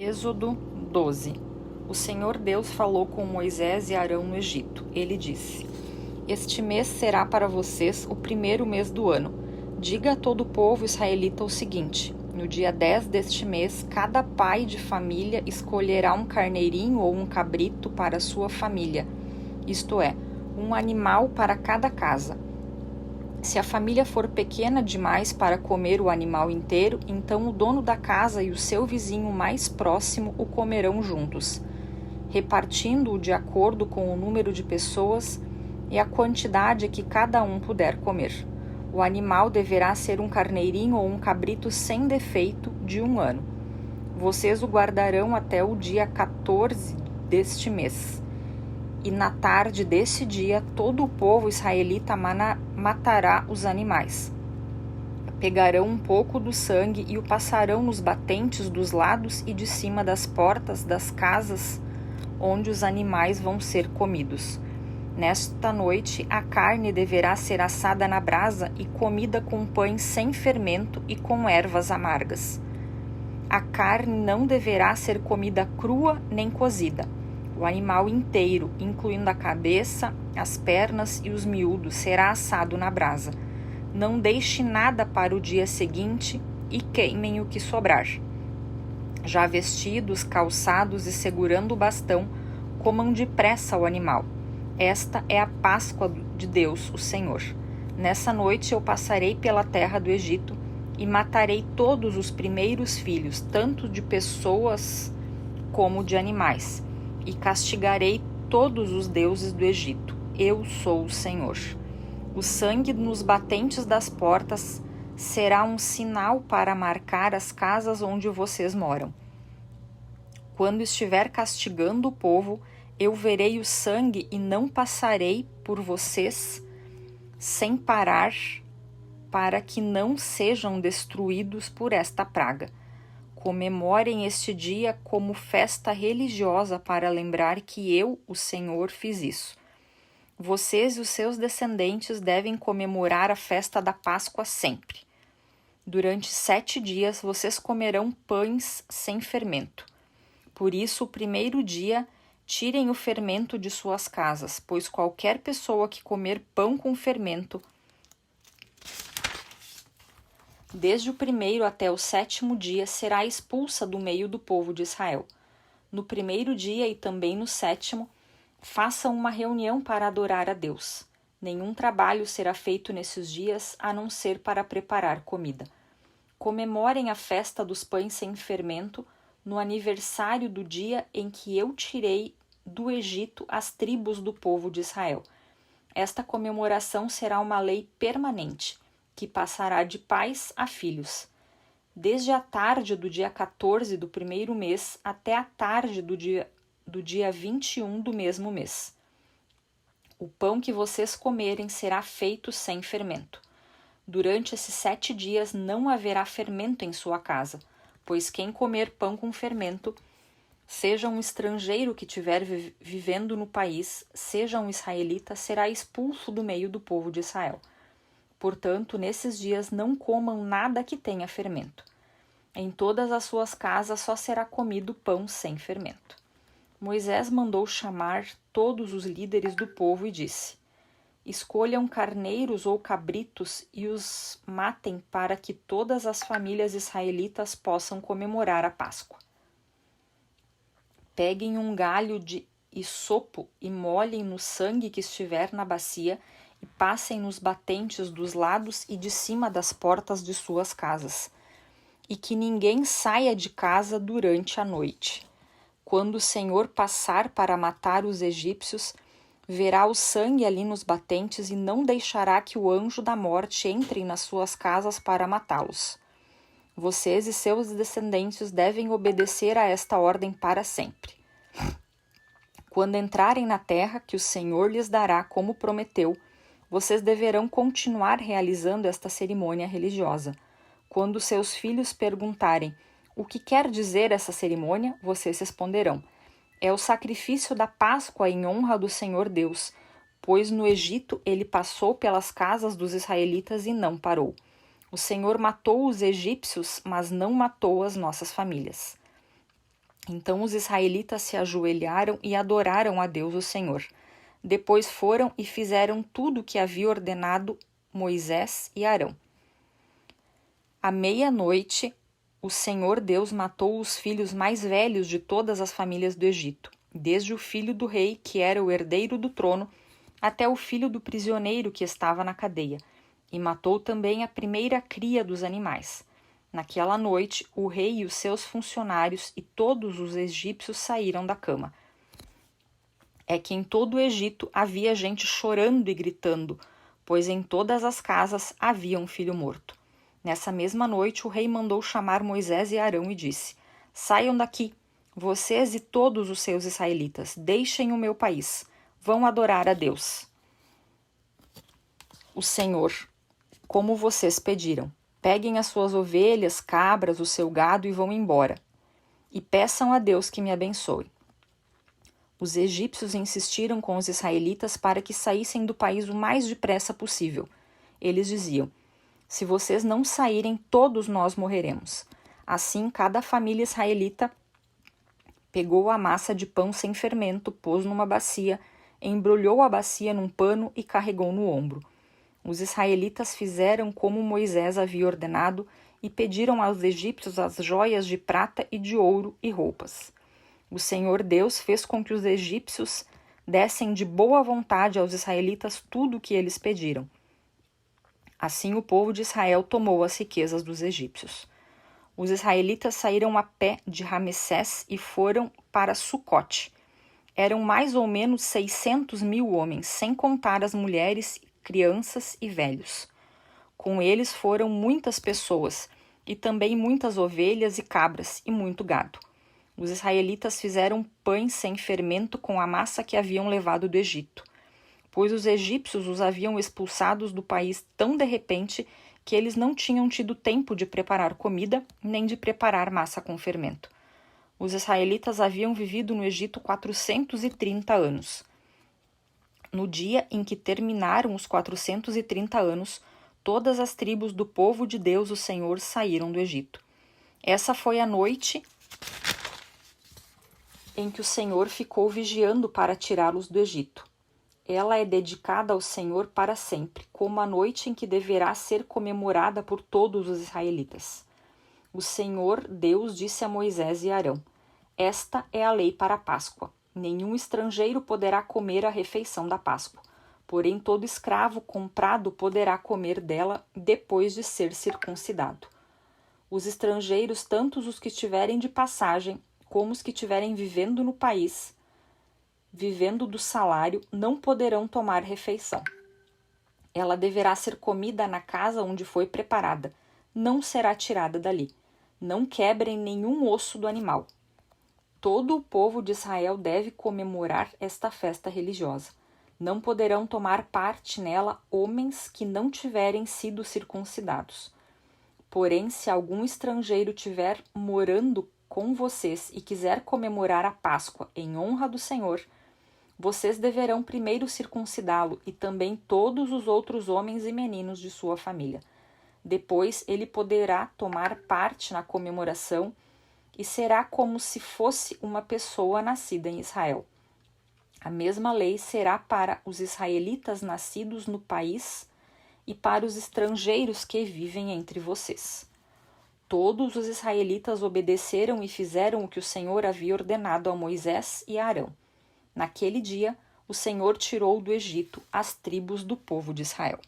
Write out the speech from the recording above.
Êxodo 12. O Senhor Deus falou com Moisés e Arão no Egito. Ele disse: Este mês será para vocês o primeiro mês do ano. Diga a todo o povo israelita o seguinte: no dia 10 deste mês, cada pai de família escolherá um carneirinho ou um cabrito para sua família, isto é, um animal para cada casa. Se a família for pequena demais para comer o animal inteiro, então o dono da casa e o seu vizinho mais próximo o comerão juntos, repartindo-o de acordo com o número de pessoas e a quantidade que cada um puder comer. O animal deverá ser um carneirinho ou um cabrito sem defeito de 1 ano. Vocês o guardarão até o dia 14 deste mês. E na tarde desse dia, todo o povo israelita matará os animais. Pegarão um pouco do sangue e o passarão nos batentes dos lados e de cima das portas das casas onde os animais vão ser comidos. Nesta noite, a carne deverá ser assada na brasa e comida com pães sem fermento e com ervas amargas. A carne não deverá ser comida crua nem cozida. O animal inteiro, incluindo a cabeça, as pernas e os miúdos, será assado na brasa. Não deixe nada para o dia seguinte e queimem o que sobrar. Já vestidos, calçados e segurando o bastão, comam depressa o animal. Esta é a Páscoa de Deus, o Senhor. Nessa noite eu passarei pela terra do Egito e matarei todos os primeiros filhos, tanto de pessoas como de animais. E castigarei todos os deuses do Egito. Eu sou o Senhor. O sangue nos batentes das portas será um sinal para marcar as casas onde vocês moram. Quando estiver castigando o povo, eu verei o sangue e não passarei por vocês sem parar, para que não sejam destruídos por esta praga. Comemorem este dia como festa religiosa para lembrar que eu, o Senhor, fiz isso. Vocês e os seus descendentes devem comemorar a festa da Páscoa sempre. Durante 7 dias vocês comerão pães sem fermento. Por isso, o primeiro dia, tirem o fermento de suas casas, pois qualquer pessoa que comer pão com fermento, desde o 1º até o 7º dia, será expulsa do meio do povo de Israel. No 1º dia e também no 7º, façam uma reunião para adorar a Deus. Nenhum trabalho será feito nesses dias, a não ser para preparar comida. Comemorem a festa dos pães sem fermento no aniversário do dia em que eu tirei do Egito as tribos do povo de Israel. Esta comemoração será uma lei permanente, que passará de pais a filhos. Desde a tarde do dia 14 do 1º mês até a tarde do dia 21 do mesmo mês. O pão que vocês comerem será feito sem fermento. Durante esses 7 dias não haverá fermento em sua casa, pois quem comer pão com fermento, seja um estrangeiro que estiver vivendo no país, seja um israelita, será expulso do meio do povo de Israel. Portanto, nesses dias não comam nada que tenha fermento. Em todas as suas casas só será comido pão sem fermento. Moisés mandou chamar todos os líderes do povo e disse: Escolham carneiros ou cabritos e os matem para que todas as famílias israelitas possam comemorar a Páscoa. Peguem um galho de hisopo e molhem no sangue que estiver na bacia e passem nos batentes dos lados e de cima das portas de suas casas. E que ninguém saia de casa durante a noite. Quando o Senhor passar para matar os egípcios, verá o sangue ali nos batentes e não deixará que o anjo da morte entre nas suas casas para matá-los. Vocês e seus descendentes devem obedecer a esta ordem para sempre. Quando entrarem na terra que o Senhor lhes dará como prometeu, vocês deverão continuar realizando esta cerimônia religiosa. Quando seus filhos perguntarem o que quer dizer essa cerimônia, vocês responderão: é o sacrifício da Páscoa em honra do Senhor Deus, pois no Egito ele passou pelas casas dos israelitas e não parou. O Senhor matou os egípcios, mas não matou as nossas famílias. Então os israelitas se ajoelharam e adoraram a Deus o Senhor. Depois foram e fizeram tudo o que havia ordenado Moisés e Arão. À meia-noite, o Senhor Deus matou os filhos mais velhos de todas as famílias do Egito, desde o filho do rei, que era o herdeiro do trono, até o filho do prisioneiro que estava na cadeia, e matou também a primeira cria dos animais. Naquela noite, o rei e os seus funcionários e todos os egípcios saíram da cama. É que em todo o Egito havia gente chorando e gritando, pois em todas as casas havia um filho morto. Nessa mesma noite, o rei mandou chamar Moisés e Arão e disse: Saiam daqui, vocês e todos os seus israelitas, deixem o meu país, vão adorar a Deus, o Senhor, como vocês pediram. Peguem as suas ovelhas, cabras, o seu gado e vão embora. E peçam a Deus que me abençoe. Os egípcios insistiram com os israelitas para que saíssem do país o mais depressa possível. Eles diziam: Se vocês não saírem, todos nós morreremos. Assim, cada família israelita pegou a massa de pão sem fermento, pôs numa bacia, embrulhou a bacia num pano e carregou no ombro. Os israelitas fizeram como Moisés havia ordenado e pediram aos egípcios as joias de prata e de ouro e roupas. O Senhor Deus fez com que os egípcios dessem de boa vontade aos israelitas tudo o que eles pediram. Assim o povo de Israel tomou as riquezas dos egípcios. Os israelitas saíram a pé de Ramessés e foram para Sucote. Eram mais ou menos 600.000 homens, sem contar as mulheres, crianças e velhos. Com eles foram muitas pessoas, e também muitas ovelhas e cabras, e muito gado. Os israelitas fizeram pães sem fermento com a massa que haviam levado do Egito, pois os egípcios os haviam expulsados do país tão de repente que eles não tinham tido tempo de preparar comida, nem de preparar massa com fermento. Os israelitas haviam vivido no Egito 430 anos. No dia em que terminaram os 430 anos, todas as tribos do povo de Deus, o Senhor, saíram do Egito. Essa foi a noite em que o Senhor ficou vigiando para tirá-los do Egito. Ela é dedicada ao Senhor para sempre, como a noite em que deverá ser comemorada por todos os israelitas. O Senhor Deus disse a Moisés e Arão: Esta é a lei para a Páscoa. Nenhum estrangeiro poderá comer a refeição da Páscoa, porém todo escravo comprado poderá comer dela depois de ser circuncidado. Os estrangeiros, tanto os que estiverem de passagem, como os que estiverem vivendo no país, vivendo do salário, não poderão tomar refeição. Ela deverá ser comida na casa onde foi preparada, não será tirada dali. Não quebrem nenhum osso do animal. Todo o povo de Israel deve comemorar esta festa religiosa. Não poderão tomar parte nela homens que não tiverem sido circuncidados. Porém, se algum estrangeiro tiver morando com vocês e quiser comemorar a Páscoa em honra do Senhor, vocês deverão primeiro circuncidá-lo e também todos os outros homens e meninos de sua família. Depois ele poderá tomar parte na comemoração e será como se fosse uma pessoa nascida em Israel. A mesma lei será para os israelitas nascidos no país e para os estrangeiros que vivem entre vocês. Todos os israelitas obedeceram e fizeram o que o Senhor havia ordenado a Moisés e a Arão. Naquele dia, o Senhor tirou do Egito as tribos do povo de Israel.